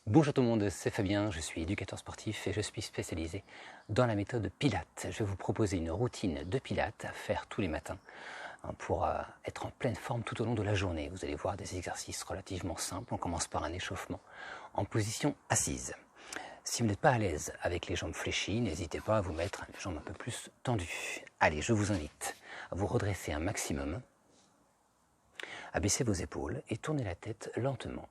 Bonjour tout le monde, c'est Fabien, je suis éducateur sportif et je suis spécialisé dans la méthode Pilates. Je vais vous proposer une routine de Pilates à faire tous les matins pour être en pleine forme tout au long de la journée. Vous allez voir des exercices relativement simples. On commence par un échauffement en position assise. Si vous n'êtes pas à l'aise avec les jambes fléchies, n'hésitez pas à vous mettre les jambes un peu plus tendues. Allez, je vous invite à vous redresser un maximum, à baisser vos épaules et tourner la tête lentement.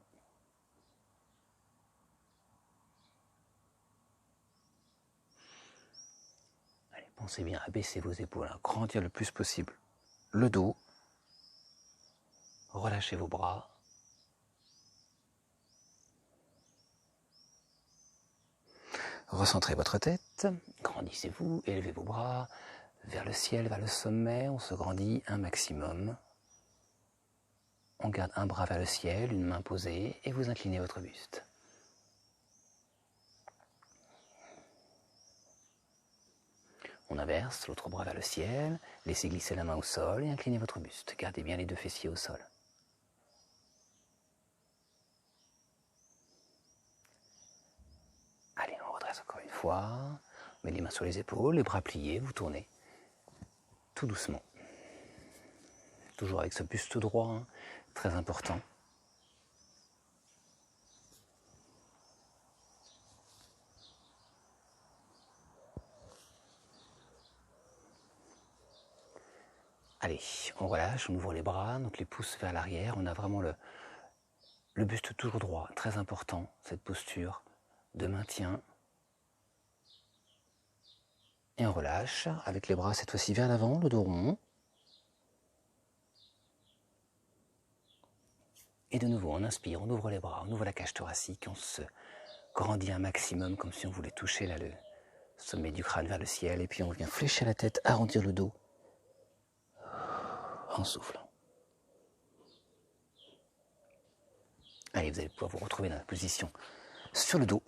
Allez, pensez bien à baisser vos épaules, à grandir le plus possible le dos. Relâchez vos bras. Recentrez votre tête, grandissez-vous, élevez vos bras vers le ciel, vers le sommet, on se grandit un maximum. On garde un bras vers le ciel, une main posée et vous inclinez votre buste. On inverse, l'autre bras vers le ciel, laissez glisser la main au sol et inclinez votre buste. Gardez bien les deux fessiers au sol. Allez, on redresse encore une fois. On met les mains sur les épaules, les bras pliés, vous tournez tout doucement. Toujours avec ce buste droit, hein, très important. Allez, on relâche, on ouvre les bras, donc les pouces vers l'arrière. On a vraiment le buste toujours droit, très important, cette posture de maintien. Et on relâche, avec les bras cette fois-ci vers l'avant, le dos rond. Et de nouveau, on inspire, on ouvre les bras, on ouvre la cage thoracique, on se grandit un maximum, comme si on voulait toucher là, le sommet du crâne vers le ciel. Et puis on vient fléchir la tête, arrondir le dos, en soufflant. Allez, vous allez pouvoir vous retrouver dans la position sur le dos.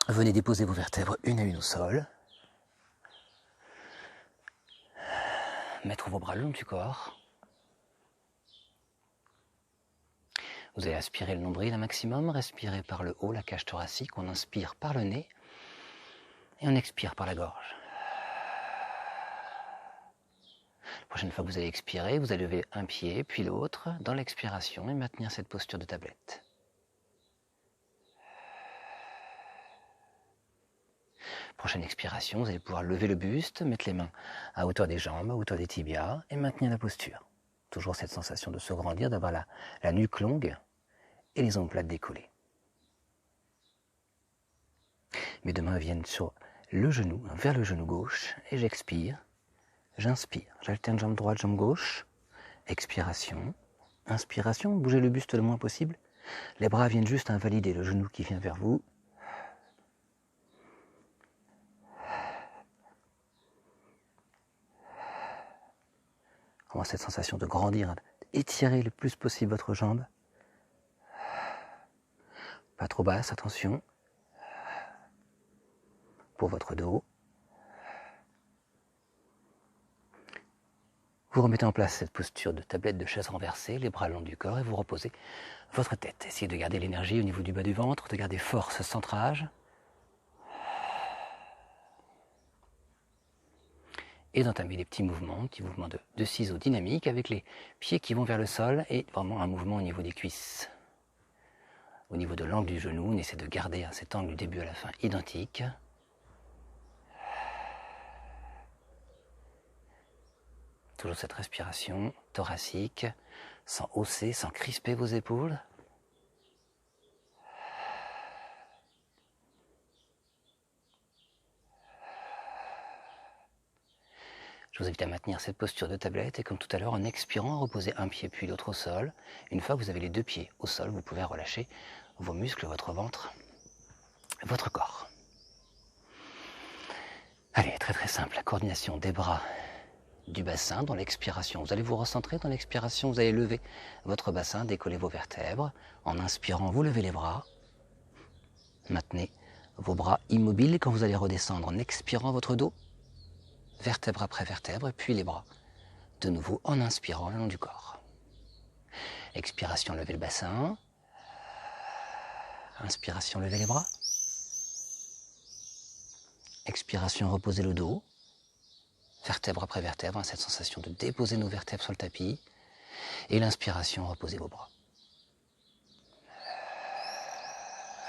Venez déposer vos vertèbres une à une au sol. Mettre vos bras le long du corps. Vous allez aspirer le nombril un maximum, respirer par le haut, la cage thoracique. On inspire par le nez et on expire par la gorge. La prochaine fois que vous allez expirer, vous allez lever un pied puis l'autre dans l'expiration et maintenir cette posture de tablette. Prochaine expiration, vous allez pouvoir lever le buste, mettre les mains à hauteur des jambes, à hauteur des tibias et maintenir la posture. Toujours cette sensation de se grandir, d'avoir la nuque longue et les omoplates décollées. Mes deux mains viennent sur le genou, vers le genou gauche et j'expire. J'inspire, j'alterne jambe droite, jambe gauche. Expiration, inspiration, bougez le buste le moins possible. Les bras viennent juste invalider le genou qui vient vers vous. Vraiment cette sensation de grandir, étirer le plus possible votre jambe. Pas trop basse, attention. Pour votre dos. Vous remettez en place cette posture de tablette de chaise renversée, les bras le long du corps et vous reposez votre tête. Essayez de garder l'énergie au niveau du bas du ventre, de garder force, centrage. Et d'entamer des petits mouvements de ciseaux dynamiques avec les pieds qui vont vers le sol et vraiment un mouvement au niveau des cuisses. Au niveau de l'angle du genou, on essaie de garder cet angle du début à la fin identique. Toujours cette respiration thoracique, sans hausser, sans crisper vos épaules. Je vous invite à maintenir cette posture de tablette et comme tout à l'heure, en expirant, reposer un pied puis l'autre au sol. Une fois que vous avez les deux pieds au sol, vous pouvez relâcher vos muscles, votre ventre, votre corps. Allez, très très simple, la coordination des bras, du bassin dans l'expiration. Vous allez vous recentrer dans l'expiration, vous allez lever votre bassin, décoller vos vertèbres. En inspirant, vous levez les bras. Maintenez vos bras immobiles quand vous allez redescendre en expirant votre dos. Vertèbre après vertèbre, et puis les bras. De nouveau en inspirant le long du corps. Expiration, levez le bassin. Inspiration, levez les bras. Expiration, reposez le dos. Vertèbre après vertèbre, cette sensation de déposer nos vertèbres sur le tapis. Et l'inspiration, reposez vos bras.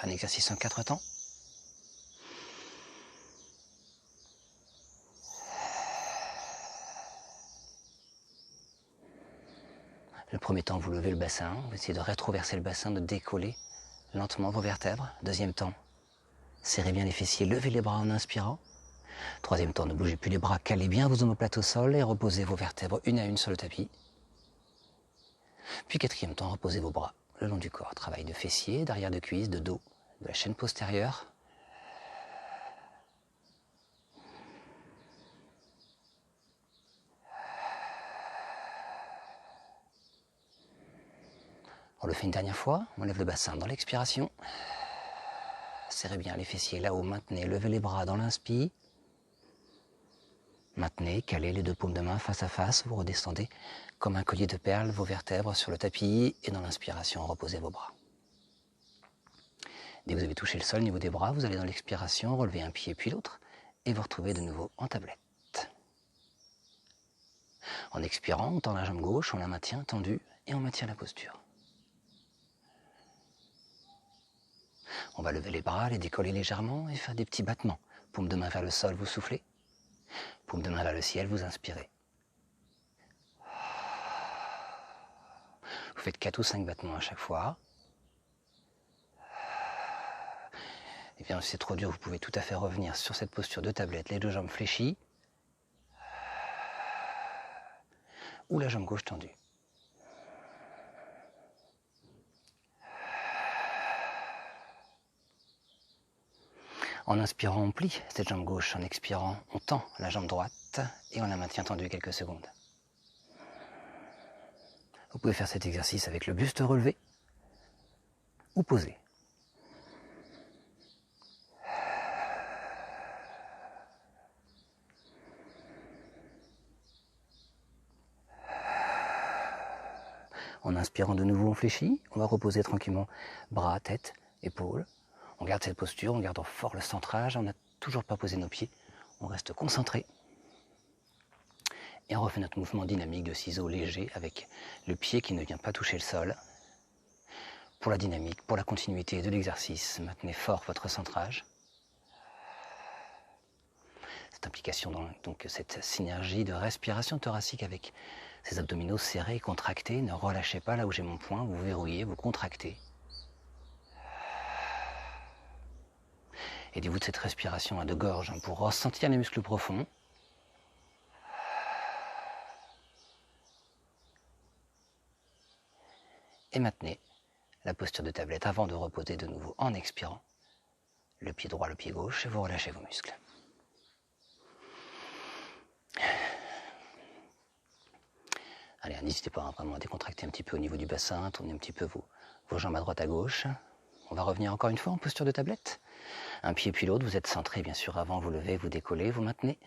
Un exercice en 4 temps. Le premier temps, vous levez le bassin, vous essayez de rétroverser le bassin, de décoller lentement vos vertèbres. Deuxième temps, serrez bien les fessiers, levez les bras en inspirant. Troisième temps, ne bougez plus les bras, calez bien vos omoplates au sol et reposez vos vertèbres une à une sur le tapis. Puis quatrième temps, reposez vos bras le long du corps. Travail de fessiers, d'arrière de cuisse, de dos, de la chaîne postérieure. On le fait une dernière fois, on lève le bassin dans l'expiration. Serrez bien les fessiers là-haut, maintenez, levez les bras dans l'inspire. Maintenez, calez les deux paumes de main face à face, vous redescendez comme un collier de perles, vos vertèbres sur le tapis et dans l'inspiration, reposez vos bras. Dès que vous avez touché le sol au niveau des bras, vous allez dans l'expiration, relever un pied puis l'autre et vous retrouvez de nouveau en tablette. En expirant, on tend la jambe gauche, on la maintient tendue et on maintient la posture. On va lever les bras, les décoller légèrement et faire des petits battements. Paume de main vers le sol, vous soufflez. Paume de main vers le ciel, vous inspirez. Vous faites 4 ou 5 battements à chaque fois. Et bien, si c'est trop dur, vous pouvez tout à fait revenir sur cette posture de tablette, les deux jambes fléchies. Ou la jambe gauche tendue. En inspirant, on plie cette jambe gauche. En expirant, on tend la jambe droite et on la maintient tendue quelques secondes. Vous pouvez faire cet exercice avec le buste relevé ou posé. En inspirant de nouveau, on fléchit. On va reposer tranquillement bras, tête, épaules. On garde cette posture, on garde fort le centrage. On n'a toujours pas posé nos pieds. On reste concentré. Et on refait notre mouvement dynamique de ciseaux léger avec le pied qui ne vient pas toucher le sol. Pour la dynamique, pour la continuité de l'exercice, maintenez fort votre centrage. Cette implication, donc cette synergie de respiration thoracique avec ces abdominaux serrés, contractés. Ne relâchez pas là où j'ai mon poing, vous verrouillez, vous contractez. Aidez-vous de cette respiration à deux gorges pour ressentir les muscles profonds. Et maintenez la posture de tablette avant de reposer de nouveau en expirant. Le pied droit, le pied gauche et vous relâchez vos muscles. Allez, n'hésitez pas vraiment à décontracter un petit peu au niveau du bassin, tournez un petit peu vos jambes à droite à gauche. On va revenir encore une fois en posture de tablette. Un pied puis l'autre, vous êtes centré bien sûr avant, vous levez, vous décollez, vous maintenez.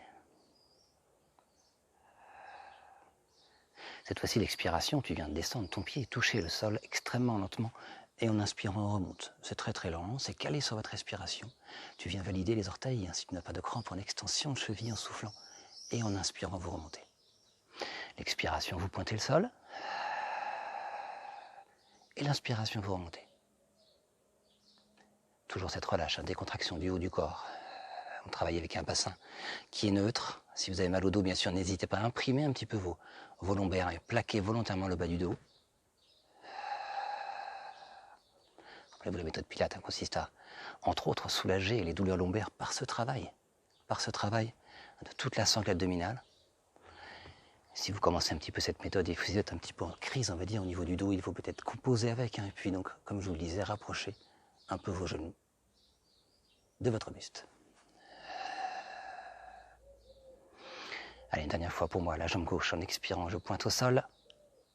Cette fois-ci, l'expiration, tu viens de descendre ton pied et toucher le sol extrêmement lentement. Et en inspirant, on remonte. C'est très très lent, c'est calé sur votre respiration. Tu viens valider les orteils, ainsi tu n'as pas de crampe en extension de cheville en soufflant. Et en inspirant, vous remontez. L'expiration, vous pointez le sol. Et l'inspiration, vous remontez. Toujours cette relâche, décontraction du haut du corps. On travaille avec un bassin qui est neutre. Si vous avez mal au dos, bien sûr, n'hésitez pas à imprimer un petit peu vos lombaires et plaquer volontairement le bas du dos. Rappelez-vous, la méthode Pilates consiste à, entre autres, soulager les douleurs lombaires par ce travail de toute la sangle abdominale. Si vous commencez un petit peu cette méthode et vous êtes un petit peu en crise, on va dire, au niveau du dos, il faut peut-être composer avec. Et puis donc, comme je vous le disais, rapprochez un peu vos genoux de votre buste. Allez, une dernière fois pour moi, la jambe gauche en expirant, je pointe au sol.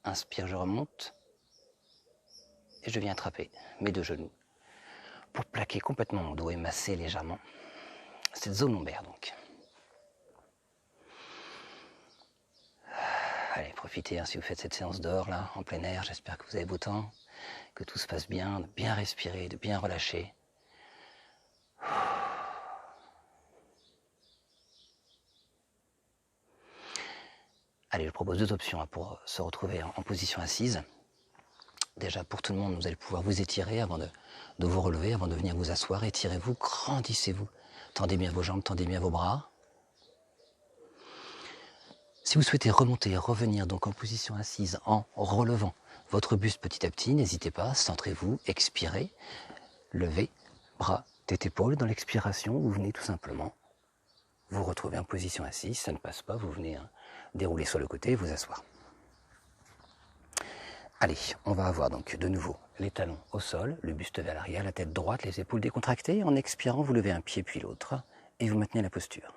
Inspire, je remonte. Et je viens attraper mes deux genoux pour plaquer complètement mon dos et masser légèrement cette zone lombaire donc. Allez, profitez si vous faites cette séance dehors là, en plein air, j'espère que vous avez beau temps. que tout se passe bien, de bien respirer, de bien relâcher. Allez, je propose 2 options pour se retrouver en position assise. Déjà, pour tout le monde, vous allez pouvoir vous étirer avant de vous relever, avant de venir vous asseoir. Étirez-vous, grandissez-vous. Tendez bien vos jambes, tendez bien vos bras. Si vous souhaitez remonter, revenir donc en position assise en relevant votre buste petit à petit, n'hésitez pas, centrez-vous, expirez, levez, bras, tête, épaules. Dans l'expiration, vous venez tout simplement vous retrouver en position assise. Ça ne passe pas, vous venez dérouler sur le côté et vous asseoir. Allez, on va avoir donc de nouveau les talons au sol, le buste vers l'arrière, la tête droite, les épaules décontractées. En expirant, vous levez un pied puis l'autre et vous maintenez la posture.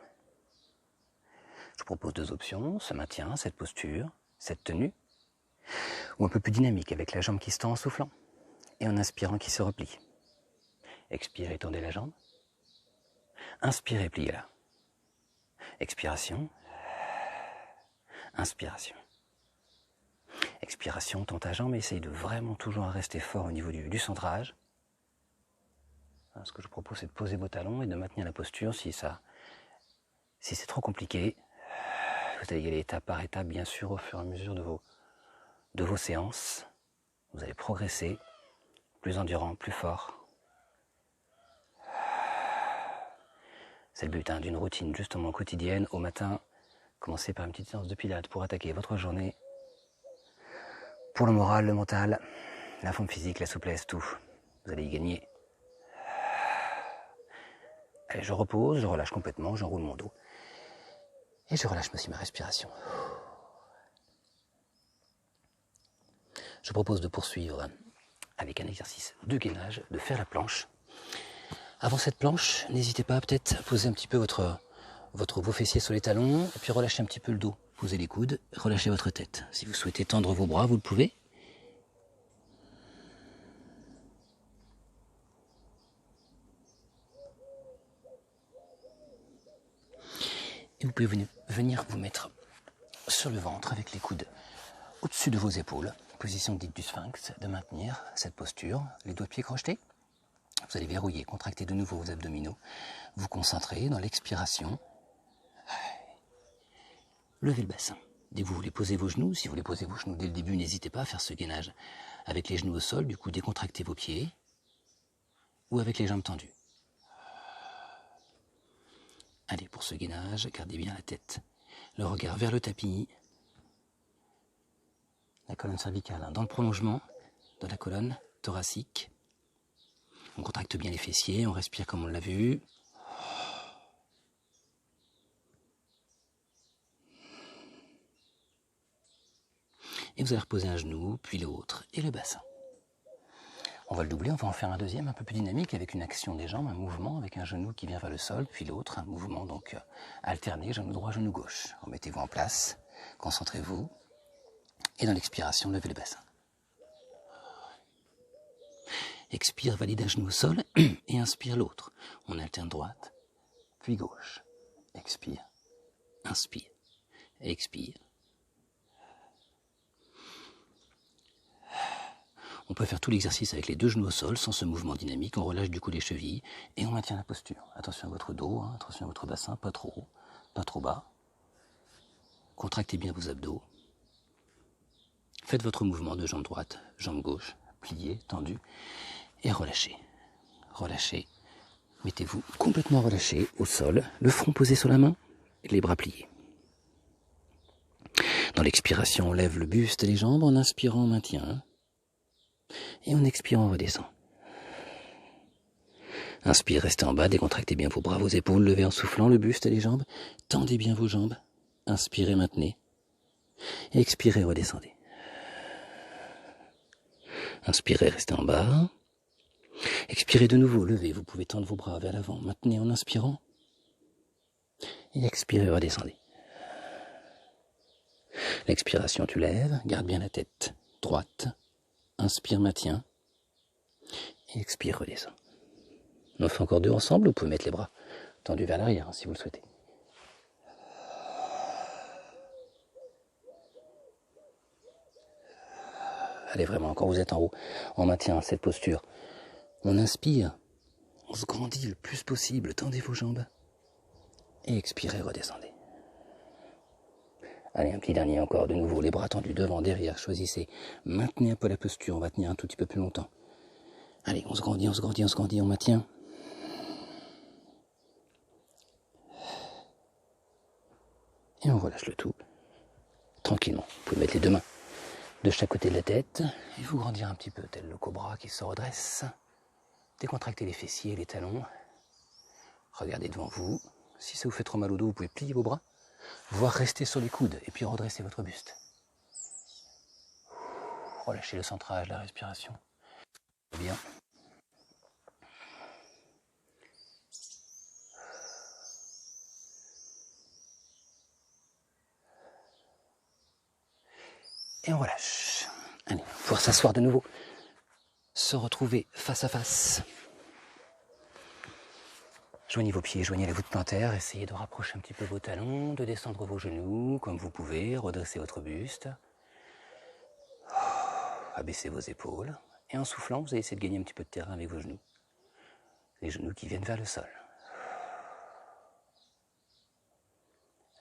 Je vous propose 2 options, ce maintien, cette posture, cette tenue, ou un peu plus dynamique avec la jambe qui se tend en soufflant et en inspirant qui se replie. Expirez, tendez la jambe. Inspirez, pliez-la. Expiration. Inspiration. Expiration, tends ta jambe et essaye de vraiment toujours rester fort au niveau du centrage. Ce que je vous propose, c'est de poser vos talons et de maintenir la posture. Si c'est trop compliqué, vous allez y aller étape par étape, bien sûr, au fur et à mesure de vos séances. Vous allez progresser, plus endurant, plus fort. C'est le but d'une routine justement quotidienne. Au matin, commencez par une petite séance de pilates pour attaquer votre journée. Pour le moral, le mental, la forme physique, la souplesse, tout. Vous allez y gagner. Allez, je repose, je relâche complètement, j'enroule mon dos. Et je relâche aussi ma respiration. Je propose de poursuivre avec un exercice de gainage, de faire la planche. Avant cette planche, n'hésitez pas à peut-être poser un petit peu vos fessiers sur les talons, et puis relâchez un petit peu le dos. Posez les coudes, relâchez votre tête. Si vous souhaitez tendre vos bras, vous le pouvez. Et vous pouvez venir vous mettre sur le ventre avec les coudes au-dessus de vos épaules. Position dite du sphinx, de maintenir cette posture, les doigts de pied crochetés. Vous allez verrouiller, contracter de nouveau vos abdominaux. Vous concentrez dans l'expiration. Levez le bassin. Dès que vous voulez poser vos genoux, si vous voulez poser vos genoux dès le début, n'hésitez pas à faire ce gainage avec les genoux au sol. Du coup, décontractez vos pieds ou avec les jambes tendues. Allez, pour ce gainage, gardez bien la tête. Le regard vers le tapis. La colonne cervicale dans le prolongement de la colonne thoracique. On contracte bien les fessiers, on respire comme on l'a vu. Et vous allez reposer un genou, puis l'autre, et le bassin. On va le doubler, on va en faire un deuxième, un peu plus dynamique, avec une action des jambes, un mouvement, avec un genou qui vient vers le sol, puis l'autre, un mouvement donc alterné, genou droit, genou gauche. Remettez-vous en place, concentrez-vous, et dans l'expiration, levez le bassin. Expire, valide un genou au sol, et inspire l'autre. On alterne droite, puis gauche. Expire, inspire, expire. On peut faire tout l'exercice avec les 2 genoux au sol, sans ce mouvement dynamique. On relâche du coup les chevilles et on maintient la posture. Attention à votre dos, attention à votre bassin, pas trop haut, pas trop bas. Contractez bien vos abdos. Faites votre mouvement de jambe droite, jambe gauche, plié, tendu, et relâchez. Relâchez. Mettez-vous complètement relâché au sol, le front posé sur la main, et les bras pliés. Dans l'expiration, on lève le buste et les jambes. En inspirant, on maintient. Et en expirant, on redescend. Inspire, restez en bas, décontractez bien vos bras, vos épaules, levez en soufflant le buste et les jambes. Tendez bien vos jambes. Inspirez, maintenez. Et expirez, redescendez. Inspirez, restez en bas. Expirez de nouveau, levez. Vous pouvez tendre vos bras vers l'avant. Maintenez en inspirant. Et expirez, redescendez. L'expiration, tu lèves. Garde bien la tête droite. Inspire, maintien. Et expire, redescend. On en fait encore 2 ensemble. Vous pouvez mettre les bras tendus vers l'arrière si vous le souhaitez. Allez, vraiment, quand vous êtes en haut, on maintient cette posture. On inspire, on se grandit le plus possible, tendez vos jambes. Et expirez, redescendez. Allez, un petit dernier encore, de nouveau, les bras tendus devant, derrière, choisissez. Maintenez un peu la posture, on va tenir un tout petit peu plus longtemps. Allez, on se grandit, on se grandit, on se grandit, on maintient. Et on relâche le tout, tranquillement. Vous pouvez mettre les deux mains de chaque côté de la tête et vous grandir un petit peu, tel le cobra qui se redresse. Décontractez les fessiers, les talons. Regardez devant vous. Si ça vous fait trop mal au dos, vous pouvez plier vos bras, voire rester sur les coudes et puis redresser votre buste. Relâchez le centrage, la respiration. Bien. Et on relâche. Allez, pouvoir s'asseoir de nouveau. Se retrouver face à face. Joignez vos pieds, joignez la voûte plantaire, essayez de rapprocher un petit peu vos talons, de descendre vos genoux comme vous pouvez, redresser votre buste, abaissez vos épaules, et en soufflant, vous allez essayer de gagner un petit peu de terrain avec vos genoux. Les genoux qui viennent vers le sol.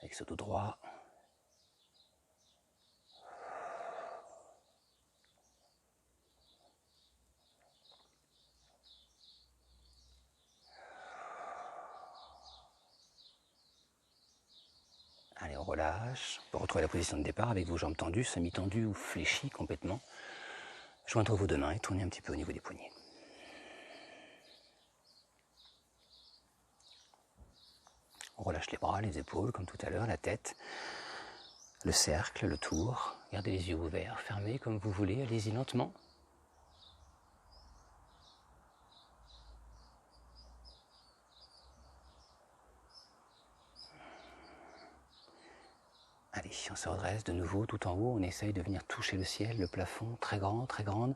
Avec ce dos droit. Allez, on relâche. On peut retrouver la position de départ avec vos jambes tendues, semi-tendues ou fléchies complètement. Joindre vos deux mains et tourner un petit peu au niveau des poignets. On relâche les bras, les épaules, comme tout à l'heure, la tête, le cercle, le tour. Gardez les yeux ouverts, fermés comme vous voulez, allez-y lentement. Allez, on se redresse de nouveau, tout en haut, on essaye de venir toucher le ciel, le plafond, très grand, très grande,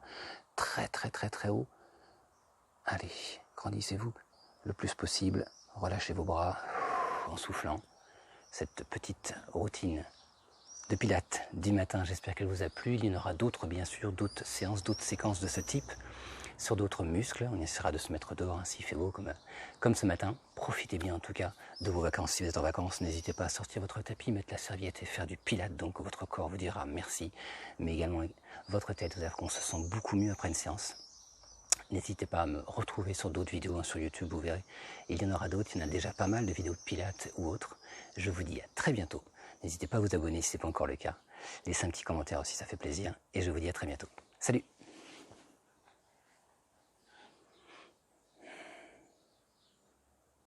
très haut. Allez, grandissez-vous le plus possible, relâchez vos bras en soufflant. Cette petite routine de pilates du matin, j'espère qu'elle vous a plu. Il y en aura d'autres, bien sûr, d'autres séances, d'autres séquences de ce type sur d'autres muscles. On essaiera de se mettre dehors, ainsi il fait beau comme ce matin. Profitez bien en tout cas de vos vacances. Si vous êtes en vacances, n'hésitez pas à sortir votre tapis, mettre la serviette et faire du pilate. Donc votre corps vous dira merci, mais également votre tête. Vous allez voir qu'on se sent beaucoup mieux après une séance. N'hésitez pas à me retrouver sur d'autres vidéos sur YouTube, vous verrez. Il y en aura d'autres, il y en a déjà pas mal de vidéos de pilates ou autres. Je vous dis à très bientôt. N'hésitez pas à vous abonner si ce n'est pas encore le cas. Laissez un petit commentaire aussi, ça fait plaisir. Et je vous dis à très bientôt. Salut!